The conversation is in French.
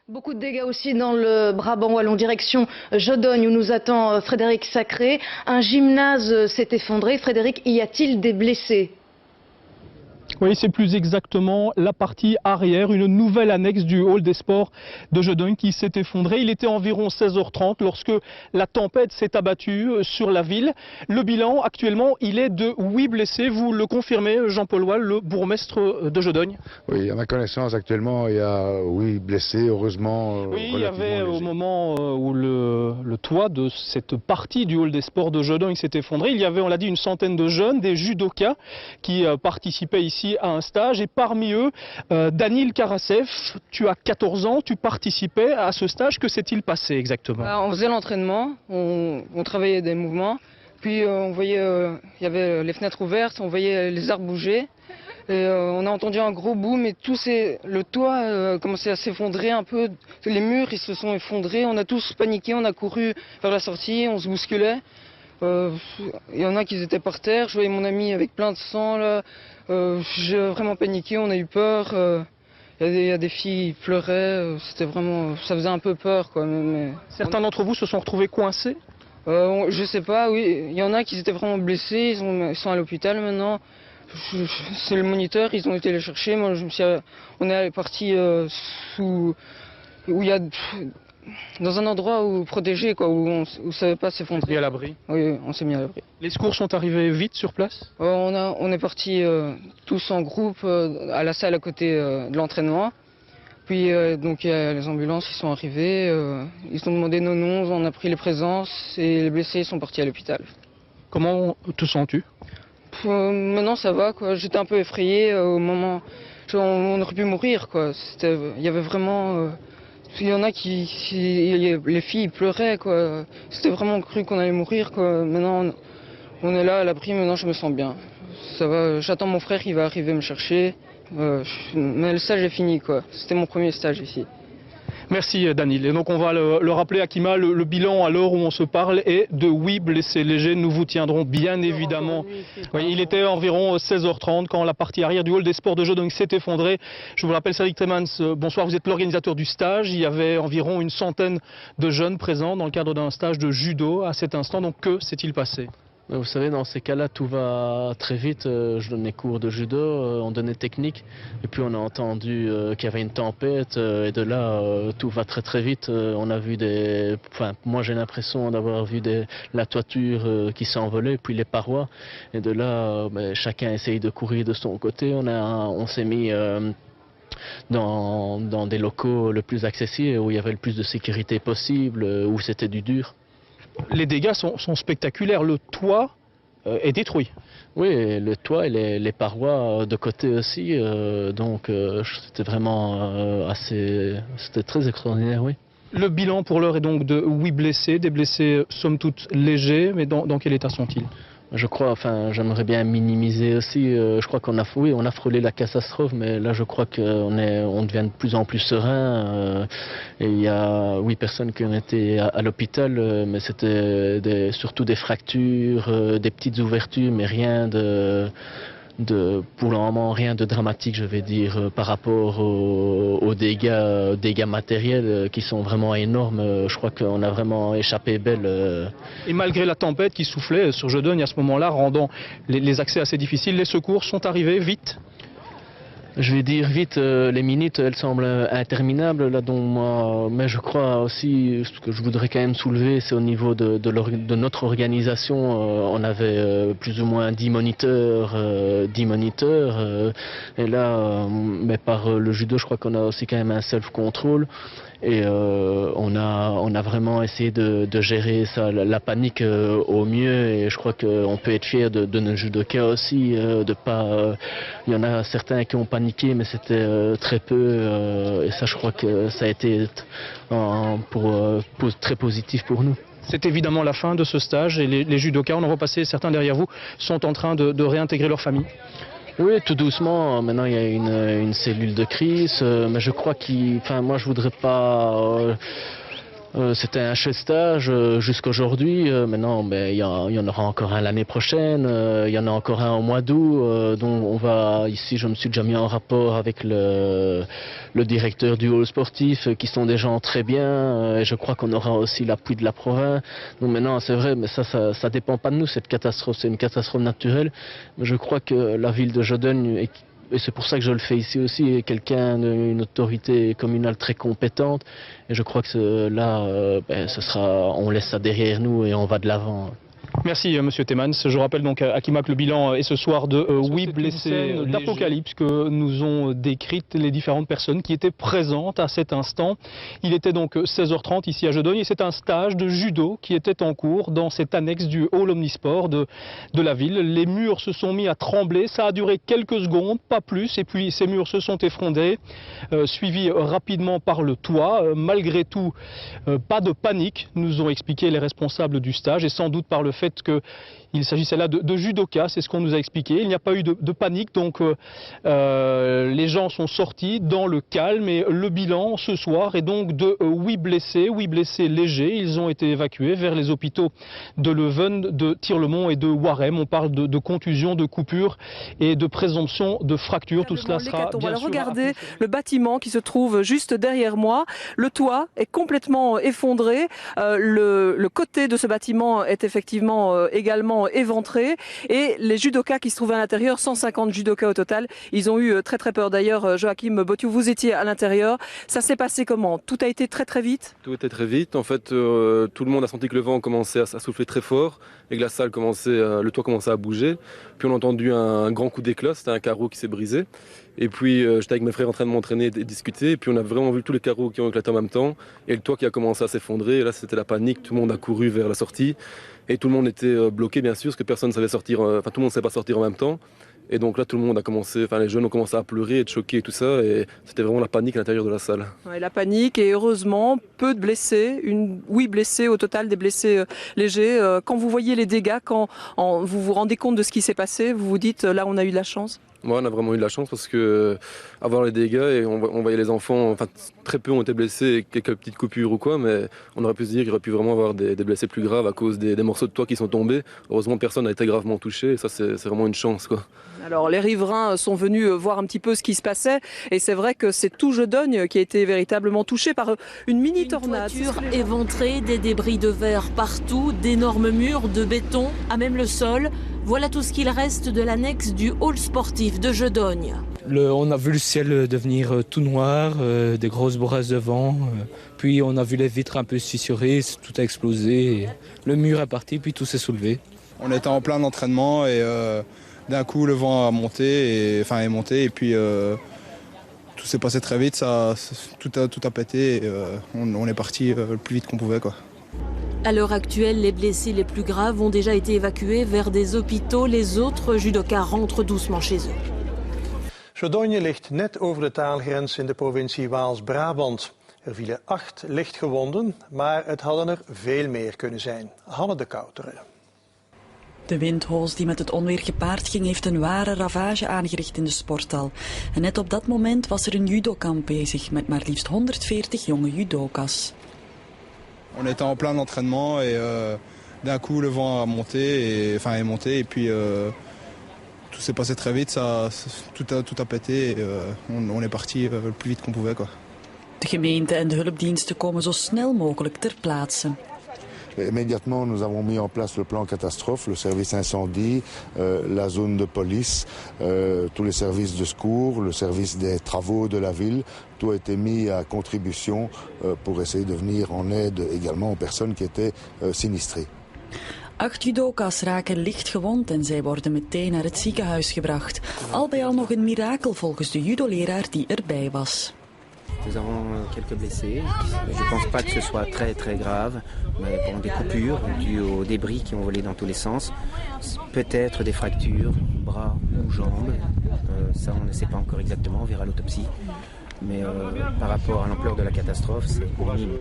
Beaucoup de dégâts aussi dans le Brabant wallon, direction Jodogne où nous attend Frédéric Sacré. Un gymnase s'est effondré. Frédéric, y a-t-il des blessés ? Oui, c'est plus exactement la partie arrière, une nouvelle annexe du hall des sports de Jodogne qui s'est effondrée. Il était environ 16h30 lorsque la tempête s'est abattue sur la ville. Le bilan actuellement, il est de 8 blessés. Vous le confirmez, Jean-Paul Wall, le bourgmestre de Jodogne? Oui, à ma connaissance actuellement, il y a 8 blessés, heureusement. Oui, il y avait au moment où le toit de cette partie du hall des sports de Jodogne s'est effondré, il y avait, on l'a dit, une centaine de jeunes, des judokas qui participaient ici à un stage, et parmi eux, Danil Karasev, tu as 14 ans, tu participais à ce stage, que s'est-il passé exactement? On faisait l'entraînement, on travaillait des mouvements, puis on voyait, il y avait les fenêtres ouvertes, on voyait les arbres bouger, et on a entendu un gros boom, et le toit commençait à s'effondrer un peu, les murs ils se sont effondrés, on a tous paniqué, on a couru vers la sortie, on se bousculait. Il y en a qui étaient par terre, je voyais mon ami avec plein de sang là, j'ai vraiment paniqué, on a eu peur, il y a des filles qui pleuraient, c'était vraiment, ça faisait un peu peur quoi. Certains d'entre vous se sont retrouvés coincés? Je sais pas, oui, il y en a qui étaient vraiment blessés, ils sont à l'hôpital maintenant, c'est le moniteur, ils ont été les chercher, moi on est parti où il y a... Dans un endroit protégé, quoi, où on ne savait pas s'effondrer. Mis à l'abri? Oui, on s'est mis à l'abri. Les secours sont arrivés vite sur place? On est partis tous en groupe à la salle à côté de l'entraînement. Puis donc les ambulances ils sont arrivés, ils ont demandé nos noms, on a pris les présences et les blessés sont partis à l'hôpital. Comment te sens-tu? Maintenant ça va, quoi. J'étais un peu effrayé au moment... On aurait pu mourir, quoi. Il y avait vraiment... Il y en a les filles pleuraient, quoi. C'était vraiment cru qu'on allait mourir, quoi. Maintenant, on est là à l'abri, maintenant je me sens bien. Ça va, j'attends mon frère, il va arriver me chercher. Mais le stage est fini, quoi. C'était mon premier stage ici. Merci Danil. Et donc on va le rappeler, Akima, le bilan à l'heure où on se parle est de 8 blessés légers. Nous vous tiendrons bien évidemment. Oui, il était environ 16h30 quand la partie arrière du hall des sports de Jodogne s'est effondrée. Je vous rappelle, Cédric Tremans, bonsoir, vous êtes l'organisateur du stage. Il y avait environ une centaine de jeunes présents dans le cadre d'un stage de judo à cet instant. Donc que s'est-il passé? Vous savez, dans ces cas-là, tout va très vite. Je donnais cours de judo, on donnait technique, et puis on a entendu qu'il y avait une tempête, et de là, tout va très très vite. On a vu moi j'ai l'impression d'avoir vu la toiture qui s'envolait, puis les parois, et de là, chacun essaye de courir de son côté. On s'est mis dans des locaux le plus accessibles, où il y avait le plus de sécurité possible, où c'était du dur. Les dégâts sont spectaculaires, le toit est détruit. Oui, le toit et les parois de côté aussi, donc c'était vraiment c'était très extraordinaire, oui. Le bilan pour l'heure est donc de 8 blessés, des blessés somme toute légers, mais dans quel état sont-ils? Je crois, j'aimerais bien minimiser aussi, je crois on a frôlé la catastrophe, mais là je crois qu'on devient de plus en plus serein, et il y a 8 personnes qui ont été à l'hôpital, mais c'était surtout des fractures, des petites ouvertures, mais rien pour le moment, rien de dramatique, je vais dire, par rapport aux dégâts matériels qui sont vraiment énormes. Je crois qu'on a vraiment échappé belle. Et malgré la tempête qui soufflait sur Jodogne à ce moment-là, rendant les accès assez difficiles, les secours sont arrivés vite? Je vais dire vite, les minutes elles semblent interminables là, mais je crois aussi, ce que je voudrais quand même soulever, c'est au niveau de notre organisation. On avait plus ou moins 10 moniteurs, et là, mais par le judo, je crois qu'on a aussi quand même un self-control. Et on a vraiment essayé de gérer ça, la panique au mieux, et je crois qu'on peut être fier de nos judokas aussi, il y en a certains qui ont paniqué, mais c'était très peu, et ça je crois que ça a été très positif pour nous. C'est évidemment la fin de ce stage, et les judokas, on en voit passer certains derrière vous, sont en train de réintégrer leur famille. Oui, tout doucement. Maintenant, il y a une cellule de crise, mais je crois moi, je voudrais pas C'était un chouette stage jusqu'aujourd'hui. Maintenant, il y en aura encore un l'année prochaine. Il y en a encore un au mois d'août. Donc ici, je me suis déjà mis en rapport avec le directeur du hall sportif, qui sont des gens très bien. Et je crois qu'on aura aussi l'appui de la province. Donc maintenant, c'est vrai, mais ça dépend pas de nous, cette catastrophe. C'est une catastrophe naturelle. Mais je crois que la ville de Jodogne, et c'est pour ça que je le fais ici aussi, est quelqu'un d'une autorité communale très compétente. Et je crois que là, on laisse ça derrière nous et on va de l'avant. Merci Monsieur Temans. Je rappelle donc à Akimat que le bilan est ce soir de 8 blessés d'apocalypse que nous ont décrites les différentes personnes qui étaient présentes à cet instant. Il était donc 16h30 ici à Jodogne et c'est un stage de judo qui était en cours dans cette annexe du hall omnisport de la ville. Les murs se sont mis à trembler, ça a duré quelques secondes, pas plus, et puis ces murs se sont effondrés, suivis rapidement par le toit. Malgré tout, pas de panique, nous ont expliqué les responsables du stage, et sans doute par le fait qu'il s'agissait là de judoka, c'est ce qu'on nous a expliqué. Il n'y a pas eu de panique, donc les gens sont sortis dans le calme et le bilan ce soir est donc de 8 blessés légers. Ils ont été évacués vers les hôpitaux de Leuven, de Tirlemont et de Warem. On parle de contusions, de coupures et de présomption de fractures. Tout cela sera bien sûr... Regardez le bâtiment qui se trouve juste derrière moi. Le toit est complètement effondré. Le côté de ce bâtiment est effectivement également éventré et les judokas qui se trouvaient à l'intérieur, 150 judokas au total, ils ont eu très peur. D'ailleurs, Joachim Botiou, vous étiez à l'intérieur. Ça s'est passé comment? Tout a été très vite? Tout était très vite. En fait, tout le monde a senti que le vent commençait à souffler très fort et que la salle le toit commençait à bouger. Puis on a entendu un grand coup d'éclat, c'était un carreau qui s'est brisé. Et puis j'étais avec mes frères en train de m'entraîner et discuter. Et puis on a vraiment vu tous les carreaux qui ont éclaté en même temps et le toit qui a commencé à s'effondrer. Et là, c'était la panique. Tout le monde a couru vers la sortie. Et tout le monde était bloqué, bien sûr, parce que personne ne savait sortir, tout le monde ne savait pas sortir en même temps. Et donc là, tout le monde a commencé, les jeunes ont commencé à pleurer, être choqués et tout ça. Et c'était vraiment la panique à l'intérieur de la salle. Ouais, la panique et heureusement, peu de blessés, 8 blessés au total, des blessés légers. Quand vous voyez les dégâts, quand vous vous rendez compte de ce qui s'est passé, vous vous dites, là, on a eu de la chance? Moi, on a vraiment eu de la chance parce que avoir les dégâts et on voyait les enfants, très peu ont été blessés, quelques petites coupures ou quoi, mais on aurait pu se dire qu'il aurait pu vraiment avoir des blessés plus graves à cause des morceaux de toit qui sont tombés. Heureusement, personne n'a été gravement touché et ça, c'est vraiment une chance, quoi. Alors les riverains sont venus voir un petit peu ce qui se passait et c'est vrai que c'est tout Jodogne qui a été véritablement touché par une mini tornade. Une toiture éventrée, des débris de verre partout, d'énormes murs de béton, à même le sol. Voilà tout ce qu'il reste de l'annexe du hall sportif de Jodogne. On a vu le ciel devenir tout noir, des grosses braises de vent, puis on a vu les vitres un peu fissurées, tout a explosé, et le mur est parti, puis tout s'est soulevé. On était en plein entraînement et d'un coup le vent a monté, est monté et puis tout s'est passé très vite, tout a pété et on est parti le plus vite qu'on pouvait, quoi. À l'heure actuelle, les blessés les plus graves ont déjà été évacués vers des hôpitaux. Les autres judokas rentrent doucement chez eux. Jodogne ligt net over de taalgrens in de provincie Waals-Brabant. Er vielen 8 lichtgewonden, maar het hadden er veel meer kunnen zijn. Hanne de Kouteren. De windhoos die met het onweer gepaard ging heeft een ware ravage aangericht in de sporthal. En net op dat moment was er een judokamp bezig met maar liefst 140 jonge judokas. On était en plein entraînement et d'un coup le vent a monté et puis tout s'est passé très vite, tout a pété et on est parti le plus vite qu'on pouvait, quoi. De gemeente en de hulpdiensten komen zo snel mogelijk ter plaatse. Immédiatement, nous avons mis en place le plan catastrophe, le service incendie, la zone de police, tous les services de secours, le service des travaux de la ville. Tout a été mis à contribution pour essayer de venir en aide également aux personnes qui étaient sinistrées. 8 judokas raken licht gewond en zij worden meteen naar het ziekenhuis gebracht. Al bij al nog een mirakel volgens de judoleraar die erbij was. Nous avons quelques blessés. Je ne pense pas que ce soit très grave. Mais bon, des coupures dues aux débris qui ont volé dans tous les sens. Peut-être des fractures, bras ou jambes. Ça, on ne sait pas encore exactement. On verra l'autopsie. Mais par rapport à l'ampleur de la catastrophe, c'est minime.